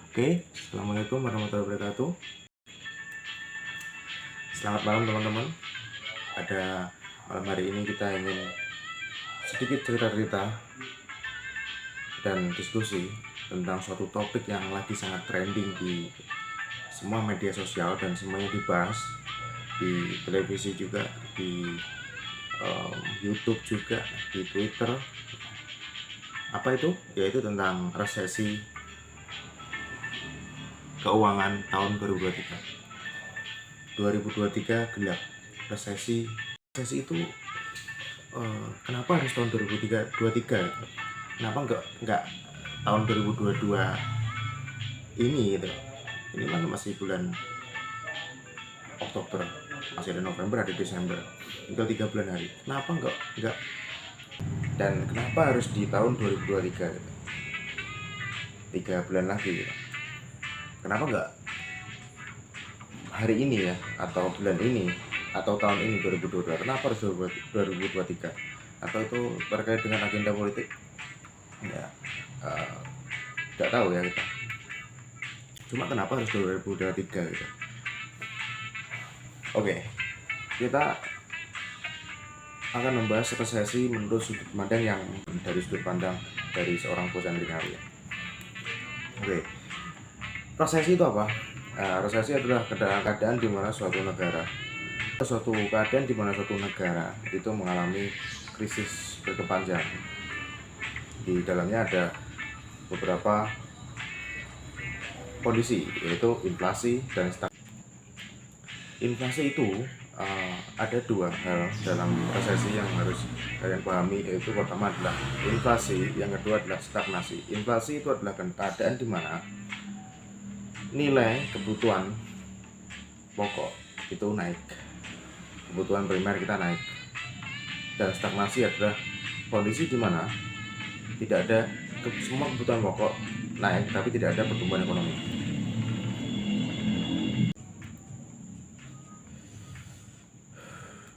Oke, assalamualaikum warahmatullahi wabarakatuh. Selamat malam teman-teman. Pada malam hari ini kita ingin sedikit cerita-cerita dan diskusi tentang suatu topik yang lagi sangat trending di semua media sosial dan semuanya dibahas di televisi juga, di YouTube juga, di Twitter. Apa itu? Yaitu tentang resesi keuangan tahun 2023. 2023 gelap, resesi itu kenapa harus tahun 2023 gitu? Kenapa enggak tahun 2022 ini gitu? Ini kan masih bulan Oktober, masih ada November, ada Desember, tinggal 3 bulan hari. Kenapa enggak dan kenapa harus di tahun 2023 gitu? 3 bulan lagi gitu. Kenapa enggak hari ini ya, atau bulan ini, atau tahun ini 2022? Kenapa harus 2023? Atau itu terkait dengan agenda politik? Ya, nggak tahu ya kita. Cuma kenapa harus 2023 gitu? Oke, kita akan membahas resesi menurut sudut pandang yang dari sudut pandang dari seorang Bojan Ringawi. Oke, resesi itu apa? Resesi adalah keadaan di mana suatu negara itu mengalami krisis berkepanjangan. Di dalamnya ada beberapa kondisi, yaitu inflasi dan stagnasi. Inflasi itu ada dua hal dalam resesi yang harus kalian pahami, yaitu pertama adalah inflasi, yang kedua adalah stagnasi. Inflasi itu adalah keadaan di mana nilai kebutuhan pokok itu naik, kebutuhan primer kita naik. Dan stagnasi adalah kondisi di mana tidak ada semua kebutuhan pokok naik tapi tidak ada pertumbuhan ekonomi.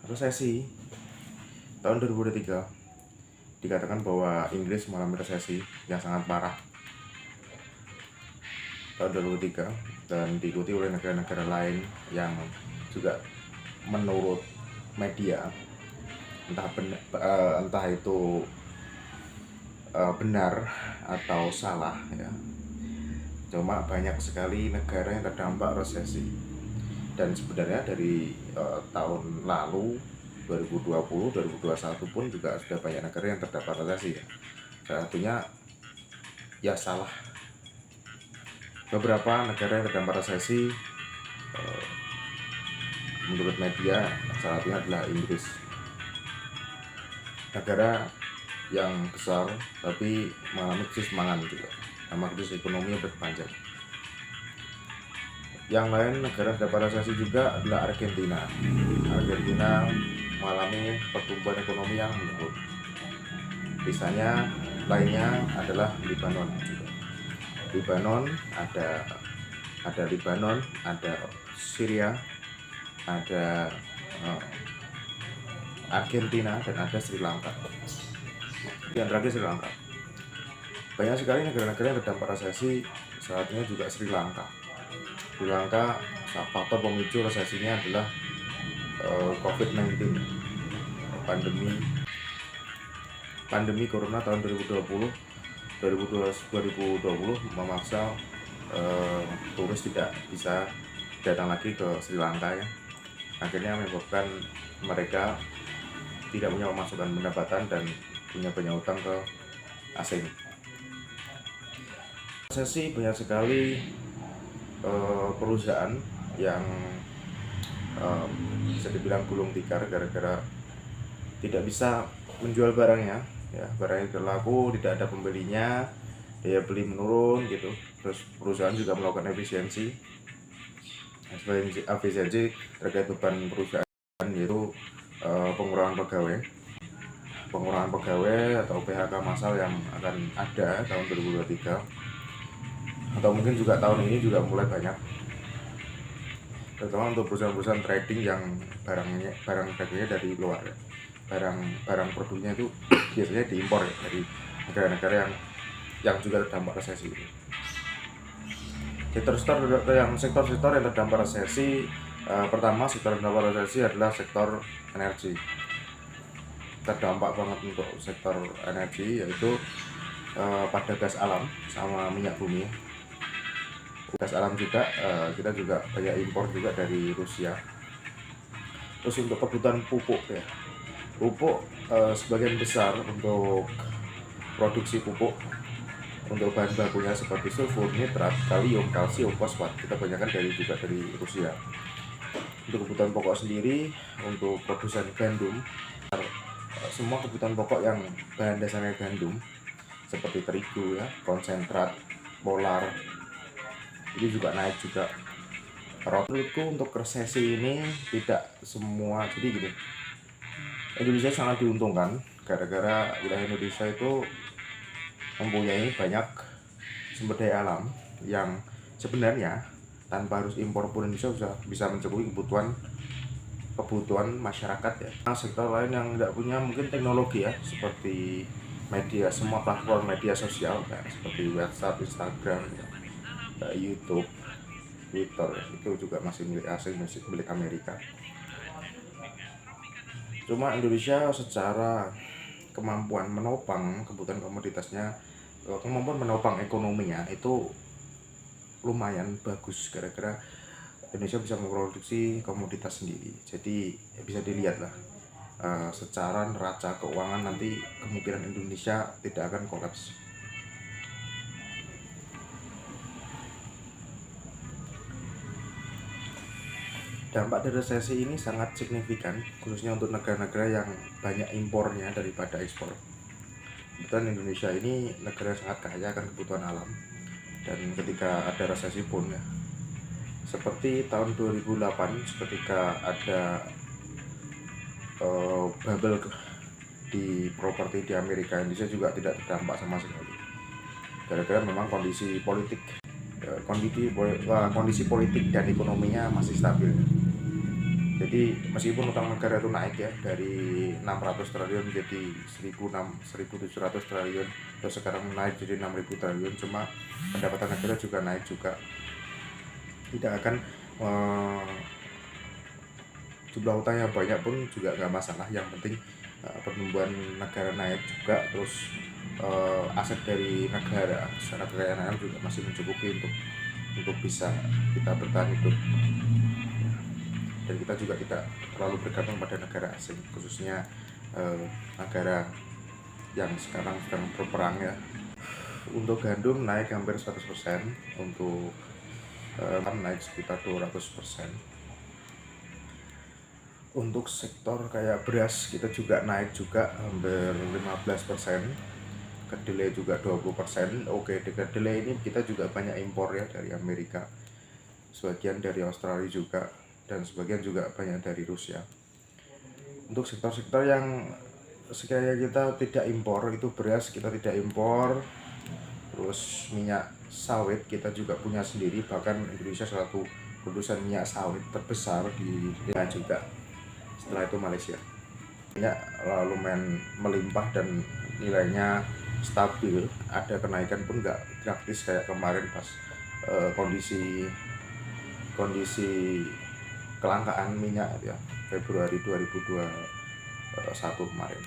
Resesi tahun 2023 dikatakan bahwa Inggris mengalami resesi yang sangat parah tahun 2003 dan diikuti oleh negara-negara lain yang juga menurut media entah itu benar atau salah ya, cuma banyak sekali negara yang terdampak resesi. Dan sebenarnya dari tahun lalu 2020, 2021 pun juga sudah banyak negara yang terdampak resesi ya. Salah satunya ya salah. Beberapa negara yang terdampak resesi menurut media salah satunya adalah Inggris, negara yang besar tapi mengalami krisis pangan juga sama krisis ekonomi yang berkepanjang. Yang lain negara yang terdampak resesi juga adalah Argentina. Argentina mengalami pertumbuhan ekonomi yang menurun. Misalnya lainnya adalah Lebanon juga. Lebanon ada Lebanon, ada Syria, ada Argentina, dan ada Sri Lanka. Yang terakhir Sri Lanka. Banyak sekali negara-negara yang terdampak resesi, salah satunya juga Sri Lanka. Sri Lanka, faktor pemicu resesinya adalah COVID-19, pandemi corona tahun 2020 memaksa turis tidak bisa datang lagi ke Sri Lanka ya. Akhirnya menyebabkan mereka tidak punya pemasukan pendapatan dan punya banyak utang ke asing. Resesi banyak sekali perusahaan yang bisa dibilang gulung tikar gara-gara tidak bisa menjual barangnya ya, barangnya tidak laku, tidak ada pembelinya, daya beli menurun gitu. Terus perusahaan juga melakukan efisiensi terkait beban perusahaan, yaitu pengurangan pegawai atau PHK massal yang akan ada tahun 2023, atau mungkin juga tahun ini juga mulai banyak, terutama untuk perusahaan-perusahaan trading yang barang dagingnya dari luar ya. Barang produknya itu biasanya diimpor ya, dari negara-negara yang juga terdampak resesi itu. Sektor-sektor yang terdampak resesi, pertama sektor terdampak resesi adalah sektor energi. Terdampak banget untuk sektor energi, yaitu pada gas alam sama minyak bumi. Gas alam juga, kita juga banyak impor juga dari Rusia. Terus untuk kebutuhan pupuk ya, pupuk sebagian besar untuk produksi pupuk, untuk bahan bakunya seperti sulfur, nitrat, kalium, kalsium, fosfat, kita banyakkan juga dari Rusia. Untuk kebutuhan pokok sendiri, untuk produsen gandum, semua kebutuhan pokok yang bahan dasarnya gandum seperti terigu ya, konsentrat, polar, ini juga naik juga. Menurutku untuk resesi ini tidak semua, jadi gini, Indonesia sangat diuntungkan gara-gara wilayah Indonesia itu mempunyai banyak sumber daya alam yang sebenarnya tanpa harus impor pun Indonesia bisa mencukupi kebutuhan masyarakat ya. Nah, sektor lain yang tidak punya mungkin teknologi ya, seperti media, semua platform media sosial ya, seperti WhatsApp, Instagram, ya, YouTube, Twitter, itu juga masih milik asing, masih milik Amerika. Cuma Indonesia secara kemampuan menopang kebutuhan komoditasnya, kemampuan menopang ekonominya itu lumayan bagus gara-gara Indonesia bisa memproduksi komoditas sendiri. Jadi bisa dilihat lah, secara neraca keuangan nanti kemungkinan Indonesia tidak akan kolaps. Dampak dari resesi ini sangat signifikan, khususnya untuk negara-negara yang banyak impornya daripada ekspor. Kebetulan Indonesia ini negara yang sangat kaya akan kebutuhan alam, dan ketika ada resesi pun ya, seperti tahun 2008 ketika ada bubble di properti di Amerika, Indonesia juga tidak terdampak sama sekali, gara-gara memang kondisi politik dan ekonominya masih stabil. Jadi meskipun utang negara itu naik ya, dari 600 triliun menjadi 1.700 triliun, terus sekarang naik jadi 6.000 triliun, cuma pendapatan negara juga naik juga. Tidak akan jumlah utangnya banyak pun juga nggak masalah, yang penting pertumbuhan negara naik juga, terus aset dari negara secara kekayaan juga masih mencukupi untuk bisa kita bertahan hidup, dan kita juga tidak terlalu bergantung pada negara asing, khususnya negara yang sekarang sedang berperang ya. Untuk gandum naik hampir 100%, untuk naik sekitar 200%. Untuk sektor kayak beras kita juga naik juga hampir 15%, kedelai juga 20%. Oke, kedelai ini kita juga banyak impor ya dari Amerika, sebagian dari Australia juga, dan sebagian juga banyak dari Rusia. Untuk sektor-sektor yang sekiranya kita tidak impor, itu beras kita tidak impor, terus minyak sawit kita juga punya sendiri, bahkan Indonesia salah satu produsen minyak sawit terbesar di dunia juga. Setelah itu Malaysia. Minyak lumayan melimpah dan nilainya stabil, ada kenaikan pun nggak drastis kayak kemarin pas kondisi kelangkaan minyak ya, Februari 2021 kemarin.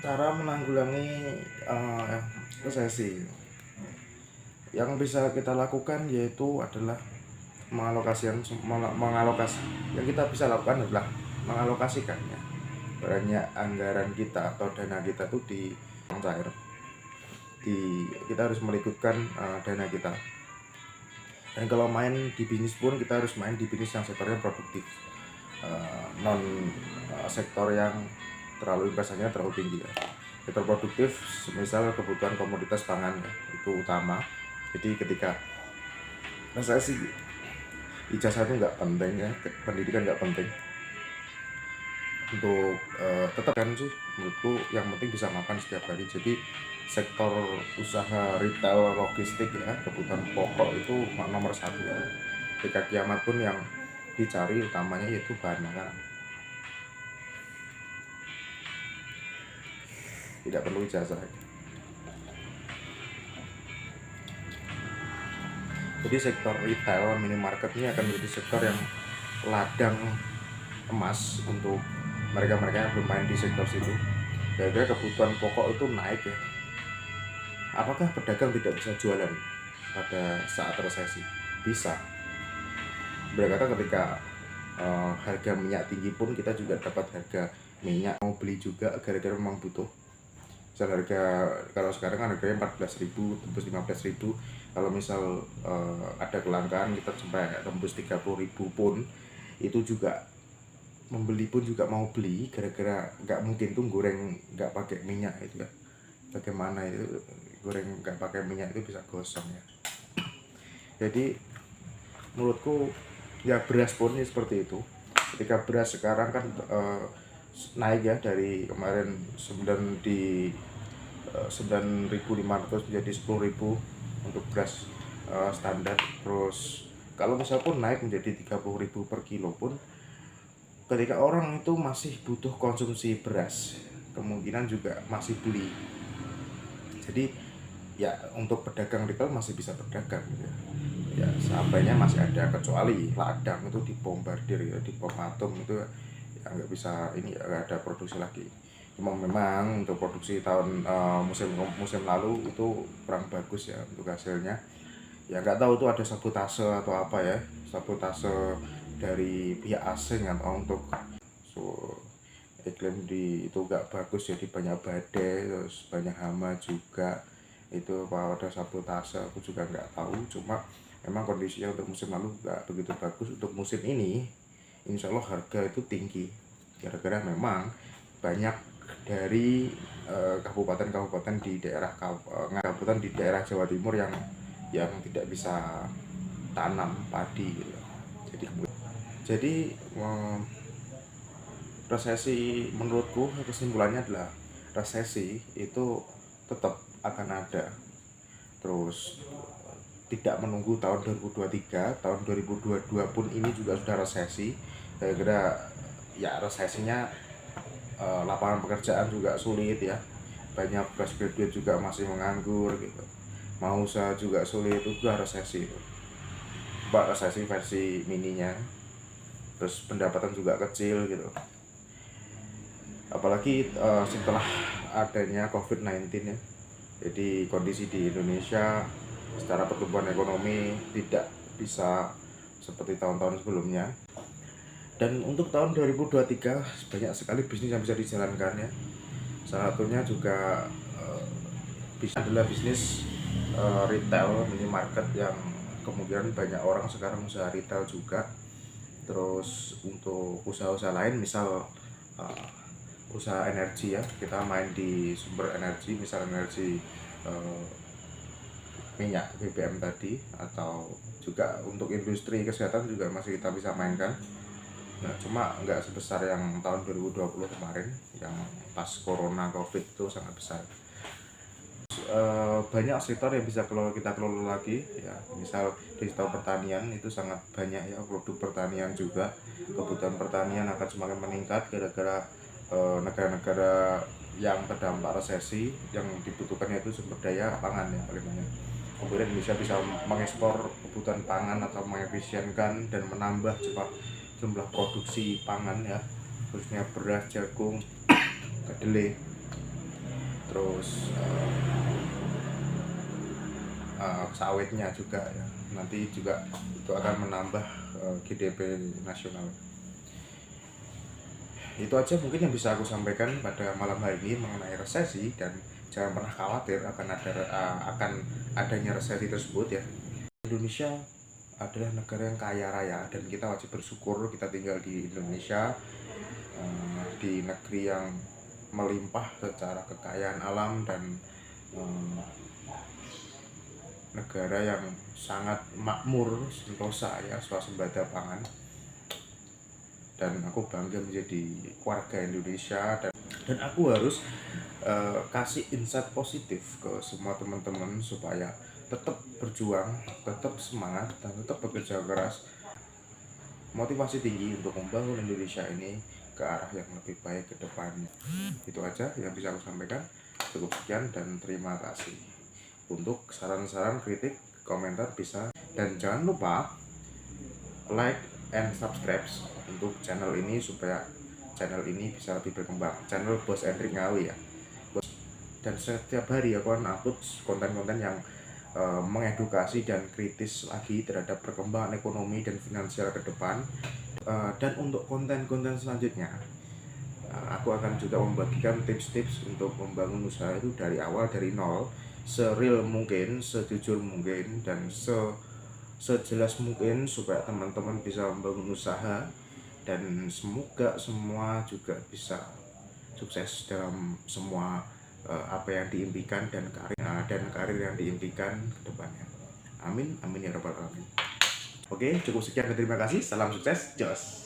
Cara menanggulangi resesi yang bisa kita lakukan yaitu adalah yang kita bisa lakukan adalah mengalokasikannya banyak anggaran kita atau dana kita tuh di cair. Kita harus melikutkan dana kita, dan kalau main di bisnis pun kita harus main di bisnis yang sektornya produktif, non sektor yang terlalu investasinya terlalu tinggi ya. Sektor produktif misal kebutuhan komoditas pangan ya, itu utama. Jadi ketika resesi, ijazah itu nggak penting ya, pendidikan nggak penting. Untuk tetap kan sih menurutku yang penting bisa makan setiap hari. Jadi sektor usaha retail, logistik ya, kebutuhan pokok itu nomor satu ya. Ketika kiamat pun yang dicari utamanya yaitu bahan makanan. tidak perlu ijazah. Jadi sektor retail minimarket ini akan menjadi sektor yang ladang emas untuk mereka-mereka yang bermain di sektor situ. Gara-gara kebutuhan pokok itu naik ya. Apakah pedagang tidak bisa jualan pada saat resesi? Bisa. Berkata ketika harga minyak tinggi pun kita juga dapat harga minyak, mau beli juga gara-gara memang butuh. Misal harga, kalau sekarang kan harganya 14.000 tembus 15.000, kalau misal ada kelangkaan kita sampai tembus 30.000 pun itu juga membeli pun juga mau beli, gara-gara nggak mungkin tuh goreng nggak pakai minyak itu ya. Bagaimana itu goreng nggak pakai minyak itu bisa gosong ya. Jadi menurutku ya beras pun ya seperti itu. Ketika beras sekarang kan naik ya dari kemarin 9.500 menjadi 10.000 untuk beras standar. Terus kalau misal pun naik menjadi 30.000 per kilo pun, ketika orang itu masih butuh konsumsi beras, kemungkinan juga masih beli. Jadi ya untuk pedagang retail masih bisa berdagang gitu ya, sampainya masih ada, kecuali ladang itu dibombardir ya, dibom atom itu ya nggak bisa, ini ya nggak ada produksi lagi. Cuma memang untuk produksi tahun musim lalu itu kurang bagus ya untuk hasilnya ya. Nggak tahu itu ada sabotase atau apa ya, sabotase dari pihak asing atau untuk iklim di itu nggak bagus, jadi banyak badai, terus banyak hama juga. Itu apa ada sabotase aku juga nggak tahu, cuma memang kondisinya untuk musim lalu nggak begitu bagus. Untuk musim ini insya Allah harga itu tinggi, gara-gara memang banyak dari kabupaten-kabupaten di daerah kabupaten di daerah Jawa Timur yang tidak bisa tanam padi gitu. Jadi resesi menurutku kesimpulannya adalah resesi itu tetap akan ada terus, tidak menunggu tahun 2023, tahun 2022 pun ini juga sudah resesi. Kira-kira ya resesinya lapangan pekerjaan juga sulit ya, banyak fresh graduate juga masih menganggur gitu, mau usaha juga sulit. Itu sudah resesi itu, resesi versi mininya. Terus pendapatan juga kecil gitu, apalagi setelah adanya COVID-19 ya. Jadi kondisi di Indonesia secara pertumbuhan ekonomi tidak bisa seperti tahun-tahun sebelumnya. Dan untuk tahun 2023 banyak sekali bisnis yang bisa dijalankan ya. Salah satunya juga adalah bisnis retail minimarket, yang kemungkinan banyak orang sekarang usaha retail juga. Terus untuk usaha-usaha lain, misal usaha energi ya, kita main di sumber energi, misal energi minyak BBM tadi, atau juga untuk industri kesehatan juga masih kita bisa mainkan. Nah, cuma nggak sebesar yang tahun 2020 kemarin yang pas corona covid itu sangat besar. Banyak sektor yang bisa kita kelola lagi ya, misal di sektor pertanian itu sangat banyak ya, produk pertanian juga, kebutuhan pertanian akan semakin meningkat gara-gara negara-negara yang terdampak resesi, yang dibutuhkannya itu sumber daya pangan yang paling banyak. Kemudian Indonesia bisa mengekspor kebutuhan pangan atau mengefisienkan dan menambah cepat jumlah produksi pangan ya, khususnya beras, jagung, kedelai. Terus sawitnya juga ya, nanti juga itu akan menambah GDP nasional. Itu aja mungkin yang bisa aku sampaikan pada malam hari ini mengenai resesi, dan jangan pernah khawatir akan adanya resesi tersebut ya. Indonesia adalah negara yang kaya raya dan kita wajib bersyukur kita tinggal di Indonesia, di negeri yang melimpah secara kekayaan alam, dan negara yang sangat makmur, sentosa ya, swasembada pangan. Dan aku bangga menjadi warga Indonesia, dan aku harus kasih insight positif ke semua teman-teman supaya tetap berjuang, tetap semangat, dan tetap bekerja keras, motivasi tinggi untuk membangun Indonesia ini ke arah yang lebih baik ke depannya. Itu aja yang bisa aku sampaikan. Cukup sekian dan terima kasih. Untuk saran-saran, kritik, komentar bisa, dan jangan lupa like and subscribe untuk channel ini supaya channel ini bisa lebih berkembang. Channel Bos Hendrik Ngawi ya. Dan setiap hari aku akan upload konten-konten yang mengedukasi dan kritis lagi terhadap perkembangan ekonomi dan finansial ke depan. Dan untuk konten-konten selanjutnya, aku akan juga membagikan tips-tips untuk membangun usaha itu dari awal, dari nol, sereal mungkin, sejujur mungkin, dan sejelas mungkin supaya teman-teman bisa membangun usaha dan semoga semua juga bisa sukses dalam semua apa yang diimpikan dan karir yang diimpikan ke depannya. Amin, amin ya rabbal alamin. Oke, cukup sekian dan terima kasih. Salam sukses, jos.